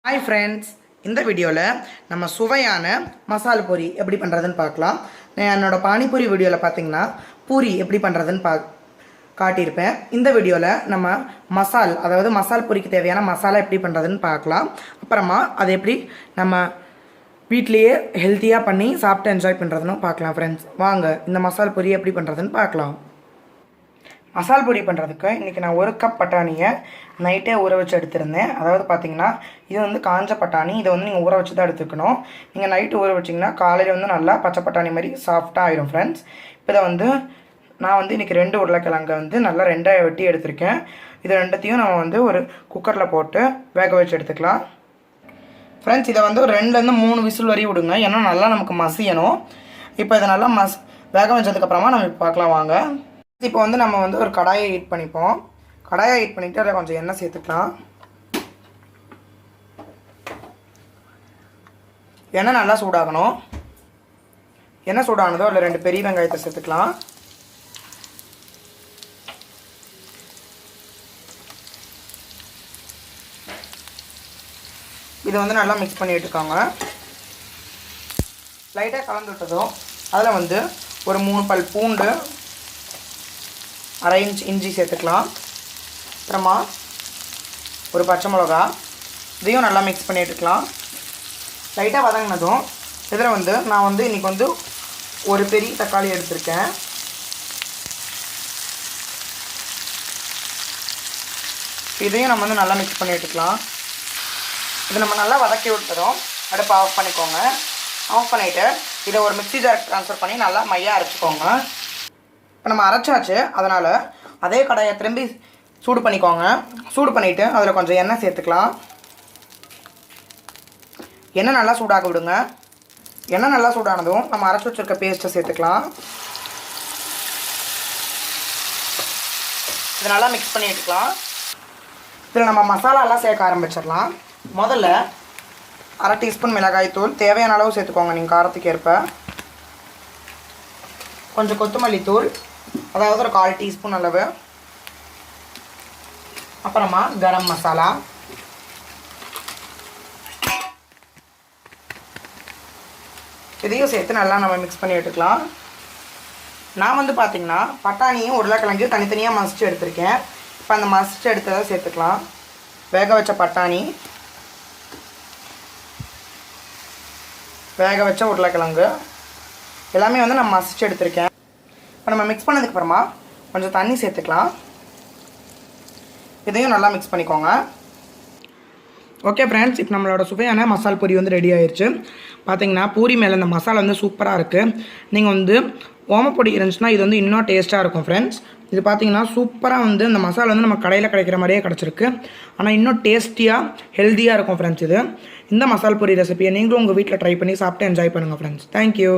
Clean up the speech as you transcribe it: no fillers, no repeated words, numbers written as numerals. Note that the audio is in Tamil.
Hi friends, இந்த வீடியோவில் நம்ம சுவையான மசால் பூரி எப்படி பண்ணுறதுன்னு பார்க்கலாம். நான் என்னோட பானிபூரி வீடியோவில் பார்த்தீங்கன்னா பூரி எப்படி பண்ணுறதுன்னு காட்டியிருப்பேன். இந்த வீடியோவில் நம்ம அதாவது மசால் பூரிக்கு தேவையான மசாலா எப்படி பண்ணுறதுன்னு பார்க்கலாம். அப்புறமா அதை எப்படி நம்ம வீட்லேயே ஹெல்த்தியாக பண்ணி சாப்பிட்டு என்ஜாய் பண்ணுறதுன்னு பார்க்கலாம். ஃப்ரெண்ட்ஸ் வாங்க இந்த மசால் பூரி எப்படி பண்ணுறதுன்னு பார்க்கலாம். மசால் பொடி பண்ணுறதுக்கு இன்றைக்கி நான் 1 கப் பட்டாணியை நைட்டே ஊற வச்சு எடுத்திருந்தேன். அதாவது பார்த்திங்கன்னா இது வந்து காஞ்ச பட்டாணி. இதை வந்து நீங்கள் ஊற வச்சு தான் எடுத்துக்கணும். நீங்கள் நைட்டு ஊற வச்சிங்கன்னா காலையில் வந்து நல்லா பச்சை பட்டாணி மாதிரி சாஃப்டாக ஆயிடும் ஃப்ரெண்ட்ஸ். இப்போ இதை வந்து நான் வந்து இன்றைக்கி 2 உருளைக்கிழங்கை வந்து நல்லா 2ஆக வெட்டி எடுத்திருக்கேன். இது ரெண்டுத்தையும் நம்ம வந்து ஒரு குக்கரில் போட்டு வேக வச்சு எடுத்துக்கலாம். ஃப்ரெண்ட்ஸ் இதை வந்து ஒரு 2லேருந்து 3 விசில் வரையும் விடுங்க, ஏன்னா நல்லா நமக்கு மசியணும். இப்போ இதை நல்லா வேக வச்சதுக்கப்புறமா நம்ம இப்போ பார்க்கலாம் வாங்க. இப்போ வந்து நம்ம வந்து ஒரு கடாயை ஹீட் பண்ணிப்போம். கடாயை ஹீட் பண்ணிவிட்டு அதில் கொஞ்சம் எண்ணெய் சேர்த்துக்கலாம். எண்ணெய் நல்லா சூடாகணும். எண்ணெய் சூடானதோ அதில் 2 பெரிய வெங்காயத்தை சேர்த்துக்கலாம். இதை வந்து நல்லா மிக்ஸ் பண்ணி விட்டுக்கோங்க. லைட்டாக கலந்து விட்டதும் அதில் வந்து ஒரு 3 பல் பூண்டு, 1/2 இன்ச் இஞ்சி சேர்த்துக்கலாம். அப்புறமா ஒரு பச்சை மிளகா, இதையும் நல்லா மிக்ஸ் பண்ணி எடுத்துக்கலாம். லைட்டாக வதங்கினதும் இதில் வந்து நான் வந்து இன்றைக்கி வந்து ஒரு பெரிய தக்காளி எடுத்திருக்கேன். இதையும் நம்ம வந்து நல்லா மிக்ஸ் பண்ணி எடுத்துக்கலாம். இது நம்ம நல்லா வதக்கி விட்டுறோம். அடுப்பு ஆஃப் பண்ணிக்கோங்க. ஆஃப் பண்ணிவிட்டு இதை ஒரு மிக்ஸி ஜாருக்கு ட்ரான்ஸ்ஃபர் பண்ணி நல்லா மையாக அரைச்சிக்கோங்க. இப்போ நம்ம அரைச்சாச்சு, அதனால் அதே கடாயை திரும்பி சூடு பண்ணிக்கோங்க. சூடு பண்ணிவிட்டு அதில் கொஞ்சம் எண்ணெய் சேர்த்துக்கலாம். எண்ணெய் நல்லா சூடாக விடுங்க. எண்ணெய் நல்லா சூடானதும் நம்ம அரைச்சி வச்சுருக்க பேஸ்ட்டை சேர்த்துக்கலாம். இது நல்லா மிக்ஸ் பண்ணி எடுத்துக்கலாம். இதில் நம்ம மசாலாலாம் சேர்க்க ஆரம்பிச்சிடலாம். முதல்ல 1/2 டீஸ்பூன் மிளகாய் தூள், தேவையான அளவு சேர்த்துக்கோங்க நீங்கள் காரத்துக்கு ஏற்ப. கொஞ்சம் கொத்தமல்லி தூள், அதாவது ஒரு 1/4 டீஸ்பூன் அளவு. அப்புறமா கரம் மசாலா, இதையும் சேர்த்து நல்லா நம்ம மிக்ஸ் பண்ணி எடுத்துக்கலாம். நான் வந்து பார்த்திங்கன்னா பட்டாணியும் உருளைக்கிழங்கையும் தனித்தனியாக மசிச்சு எடுத்திருக்கேன். இப்போ அந்த மசிச்சு எடுத்ததை சேர்த்துக்கலாம். வேக வச்ச பட்டாணி, வேக வச்ச உருளைக்கிழங்கு எல்லாமே வந்து நான் மசிச்சு எடுத்திருக்கேன். இப்போ நம்ம மிக்ஸ் பண்ணதுக்கப்புறமா கொஞ்சம் தண்ணி சேர்த்துக்கலாம். இதையும் நல்லா மிக்ஸ் பண்ணிக்கோங்க. ஓகே ஃப்ரெண்ட்ஸ், இப்போ நம்மளோட சுவையான மசால் பூரி வந்து ரெடி ஆயிடுச்சு. பார்த்தீங்கன்னா பூரி மேலே இந்த மசாலா வந்து சூப்பராக இருக்குது. நீங்கள் வந்து ஓமப்பொடி இருந்துச்சுன்னா இது வந்து இன்னும் டேஸ்ட்டாக இருக்கும் ஃப்ரெண்ட்ஸ். இது பார்த்தீங்கன்னா சூப்பராக வந்து இந்த மசாலா வந்து நம்ம கடையில் கிடைக்கிற மாதிரியே கிடச்சிருக்கு. ஆனால் இன்னும் டேஸ்டியாக ஹெல்த்தியாக இருக்கும் ஃப்ரெண்ட்ஸ். இந்த மசால் பூரி ரெசிபியை நீங்களும் உங்கள் வீட்டில் ட்ரை பண்ணி சாப்பிட்டு என்ஜாய் பண்ணுங்கள் ஃப்ரெண்ட்ஸ். தேங்க்யூ.